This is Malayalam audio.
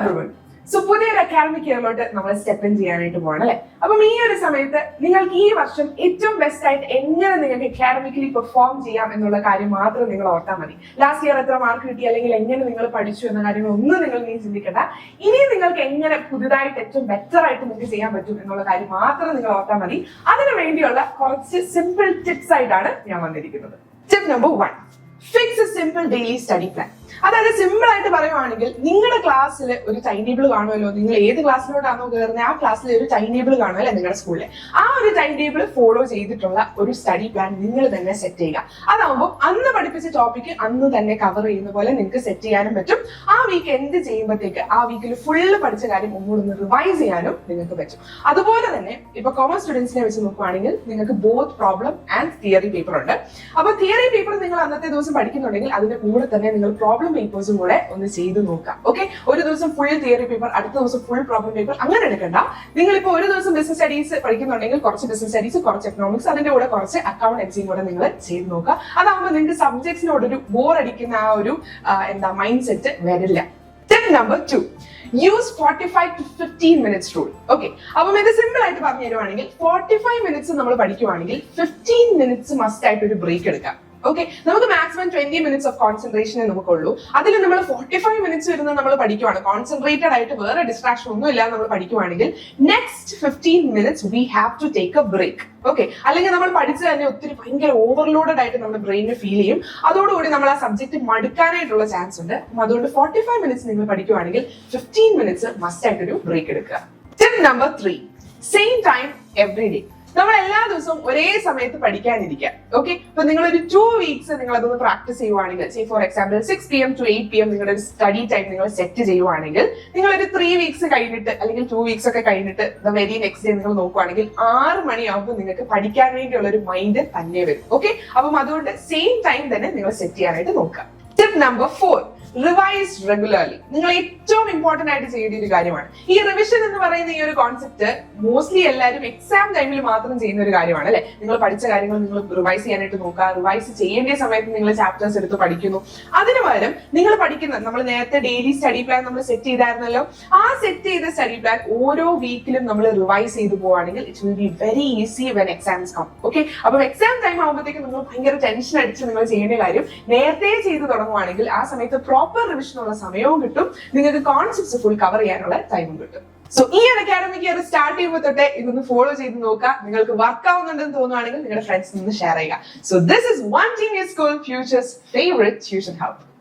everyone. സോ പുതിയൊരു അക്കാഡമിക് ഇയറിലോട്ട് നമ്മൾ സ്റ്റെപ്പ് ഇൻ ചെയ്യാനായിട്ട് പോകണം അല്ലെ. അപ്പം ഈ ഒരു സമയത്ത് നിങ്ങൾക്ക് ഈ വർഷം ഏറ്റവും ബെസ്റ്റ് ആയിട്ട് എങ്ങനെ നിങ്ങൾക്ക് അക്കാഡമിക്കലി പെർഫോം ചെയ്യാം എന്നുള്ള കാര്യം മാത്രം നിങ്ങൾ ഓർത്താൽ മതി. ലാസ്റ്റ് ഇയർ എത്ര മാർക്ക് കിട്ടി അല്ലെങ്കിൽ എങ്ങനെ നിങ്ങൾ പഠിച്ചു എന്ന കാര്യങ്ങളൊന്നും നിങ്ങൾ നീ ചിന്തിക്കണ്ട. ഇനി നിങ്ങൾക്ക് എങ്ങനെ പുതുതായിട്ട് ഏറ്റവും ബെറ്റർ ആയിട്ട് നിങ്ങൾക്ക് ചെയ്യാൻ പറ്റും എന്നുള്ള കാര്യം മാത്രം നിങ്ങൾ ഓർത്താൽ മതി. അതിനു വേണ്ടിയുള്ള കുറച്ച് സിമ്പിൾ ടിപ്സ് ആയിട്ടാണ് ഞാൻ വന്നിരിക്കുന്നത്. Tip number 1, fix A simple daily study plan. അതായത് സിമ്പിൾ ആയിട്ട് പറയുവാണെങ്കിൽ നിങ്ങളുടെ ക്ലാസ്സിൽ ഒരു ടൈം ടേബിൾ കാണുമല്ലോ. നിങ്ങൾ ഏത് ക്ലാസ്സിലോട്ടാണോ കയറുന്നത് ആ ക്ലാസ്സിൽ ഒരു ടൈം ടേബിൾ കാണുമല്ലോ നിങ്ങളുടെ സ്കൂളിൽ. ആ ഒരു ടൈം ടേബിൾ ഫോളോ ചെയ്തിട്ടുള്ള ഒരു സ്റ്റഡി പ്ലാൻ നിങ്ങൾ തന്നെ സെറ്റ് ചെയ്യുക. അതാവുമ്പോൾ അന്ന് പഠിപ്പിച്ച ടോപ്പിക്ക് അന്ന് തന്നെ കവർ ചെയ്യുന്ന പോലെ നിങ്ങൾക്ക് സെറ്റ് ചെയ്യാനും പറ്റും. ആ വീക്ക് എന്ത് ചെയ്യുമ്പോഴത്തേക്ക് ആ വീക്കിൽ ഫുള്ള് പഠിച്ച കാര്യം ഒന്നുകൂടെ റിവൈസ് ചെയ്യാനും നിങ്ങൾക്ക് പറ്റും. അതുപോലെ തന്നെ ഇപ്പൊ കോമേഴ്സ് സ്റ്റുഡൻസിനെ വെച്ച് നോക്കുകയാണെങ്കിൽ നിങ്ങൾക്ക് both problem and theory paper ഉണ്ട്. അപ്പൊ തിയറി പേപ്പർ നിങ്ങൾ അന്നത്തെ ദിവസം പഠിക്കുന്നുണ്ടെങ്കിൽ അതിന്റെ കൂടെ തന്നെ നിങ്ങൾ പ്രോബ്ലം പേപ്പേഴ്സും കൂടെ ഒന്ന് ചെയ്ത് നോക്കാം. ഓക്കെ, ഒരു ദിവസം ഫുൾ തിയറി പേപ്പർ, അടുത്ത ദിവസം ഫുൾ പ്രോബ്ലം പേപ്പർ, അങ്ങനെ എടുക്കണ്ട. നിങ്ങളിപ്പോ ഒരു ദിവസം ബിസിനസ് സ്റ്റഡീസ് പഠിക്കുന്നുണ്ടെങ്കിൽ കുറച്ച് ബിസിനസ് സ്റ്റഡീസ്, കുറച്ച് എക്കണോമിക്സ്, അതിന്റെ കൂടെ കുറച്ച് അക്കൗണ്ടൻസിയും കൂടെ നിങ്ങൾ ചെയ്ത് നോക്കുക. അതാകുമ്പോൾ നിങ്ങൾക്ക് സബ്ജക്ട്സിനോടൊരു ബോർ അടിക്കുന്ന ആ ഒരു മൈൻഡ് സെറ്റ് വരില്ല. Tip number 2, use 45 to 15 minutes rule. Okay, അപ്പം ഇത് സിമ്പിൾ ആയിട്ട് പറഞ്ഞു തരുവാണെങ്കിൽ 45 minutes നമ്മൾ പഠിക്കുവാണെങ്കിൽ 15 minutes മസ്റ്റ് ആയിട്ട് ഒരു ബ്രേക്ക് എടുക്കാം. ഓക്കെ, നമുക്ക് മാക്സിമം 20 minutes ഓഫ് കോൺസെൻട്രേഷനെ നമുക്കുള്ളൂ. അതിൽ നമ്മൾ 45 minutes വരുന്നത് നമ്മൾ പഠിക്കുവാണ്, കോൺസെൻട്രേറ്റഡ് ആയിട്ട് വേറെ ഡിസ്ട്രാക്ഷൻ ഒന്നും ഇല്ലാതെ നമ്മൾ പഠിക്കുവാണെങ്കിൽ next 15 minutes we have to take a break. Okay, അല്ലെങ്കിൽ നമ്മൾ പഠിച്ചു തന്നെ ഒത്തിരി ഭയങ്കര ഓവർലോഡഡ് ആയിട്ട് നമ്മുടെ ബ്രെയിനിന് ഫീൽ ചെയ്യും. അതോടുകൂടി നമ്മൾ ആ സബ്ജക്ട് മടുക്കാനായിട്ടുള്ള ചാൻസ് ഉണ്ട്. അതുകൊണ്ട് 45 minutes നിങ്ങൾ പഠിക്കുവാണെങ്കിൽ 15 minutes മസ്റ്റ് ആയിട്ടൊരു ബ്രേക്ക് എടുക്കുക. Tip number 3, same time every day. നമ്മൾ എല്ലാ ദിവസവും ഒരേ സമയത്ത് പഠിക്കാനിരിക്കുക. ഓക്കെ, ഇപ്പൊ നിങ്ങൾ ഒരു 2 weeks നിങ്ങൾ അതൊന്ന് പ്രാക്ടീസ് ചെയ്യുവാണെങ്കിൽ, for example 6 PM to 8 PM നിങ്ങളുടെ ഒരു സ്റ്റഡി ടൈം നിങ്ങൾ സെറ്റ് ചെയ്യുവാണെങ്കിൽ നിങ്ങൾ ഒരു 3 weeks കഴിഞ്ഞിട്ട് അല്ലെങ്കിൽ 2 weeks ഒക്കെ കഴിഞ്ഞിട്ട് വെരി നെക്സ്റ്റ് ഡേ നിങ്ങൾ നോക്കുവാണെങ്കിൽ 6 മണിയാകുമ്പോൾ നിങ്ങൾക്ക് പഠിക്കാൻ വേണ്ടിയുള്ള ഒരു മൈൻഡ് തന്നെ വരും. ഓക്കെ, അപ്പം അതുകൊണ്ട് സെയിം ടൈം തന്നെ നിങ്ങൾ സെറ്റ് ചെയ്യാനായിട്ട് നോക്കുക. Tip number 4, revise regularly. നിങ്ങൾ ഏറ്റവും ഇമ്പോർട്ടന്റ് ആയിട്ട് ചെയ്യേണ്ട ഒരു കാര്യമാണ്. ഈ റിവിഷൻ എന്ന് പറയുന്ന ഈ ഒരു കോൺസെപ്റ്റ് മോസ്റ്റ്ലി എല്ലാവരും എക്സാം ടൈമിൽ മാത്രം ചെയ്യുന്ന ഒരു കാര്യമാണ് അല്ലെ. നിങ്ങൾ പഠിച്ച കാര്യങ്ങൾ നിങ്ങൾ റിവൈസ് ചെയ്യാനായിട്ട് നോക്കുക. റിവൈസ് ചെയ്യേണ്ട സമയത്ത് നിങ്ങൾ ചാപ്റ്റേഴ്സ് എടുത്ത് പഠിക്കുന്നു. അതിന് പകരം നിങ്ങൾ പഠിക്കുന്നത്, നമ്മൾ നേരത്തെ ഡെയിലി സ്റ്റഡി പ്ലാൻ നമ്മൾ സെറ്റ് ചെയ്തായിരുന്നല്ലോ, ആ സെറ്റ് ചെയ്ത സ്റ്റഡി പ്ലാൻ ഓരോ വീക്കിലും നമ്മൾ റിവൈസ് ചെയ്ത് പോവുകയാണെങ്കിൽ it will be very easy when exams come. Okay, അപ്പം എക്സാം ടൈം ആകുമ്പോഴത്തേക്ക് നിങ്ങൾ ഭയങ്കര ടെൻഷൻ അടിച്ച് നിങ്ങൾ ചെയ്യേണ്ട കാര്യം നേരത്തെ ചെയ്ത് തുടങ്ങുവാണെങ്കിൽ ആ സമയത്ത് പ്രോപ്പർ റിവിഷനുള്ള സമയവും കിട്ടും, നിങ്ങൾക്ക് കോൺസെപ്റ്റ്സ് ഫുൾ കവർ ചെയ്യാനുള്ള ടൈമും കിട്ടും. സോ ഈ ഒരു അക്കാഡമിക് ഇയർ സ്റ്റാർട്ട് ചെയ്യുമ്പോൾ തൊട്ടേ ഇതൊന്ന് ഫോളോ ചെയ്ത് നോക്കുക. നിങ്ങൾക്ക് വർക്ക് ആവുന്നുണ്ടെന്ന് തോന്നുവാണെങ്കിൽ നിങ്ങളുടെ ഫ്രണ്ട്സിന് ഷെയർ ചെയ്യുക. So this is One Genius School, Future's favorite tuition hub.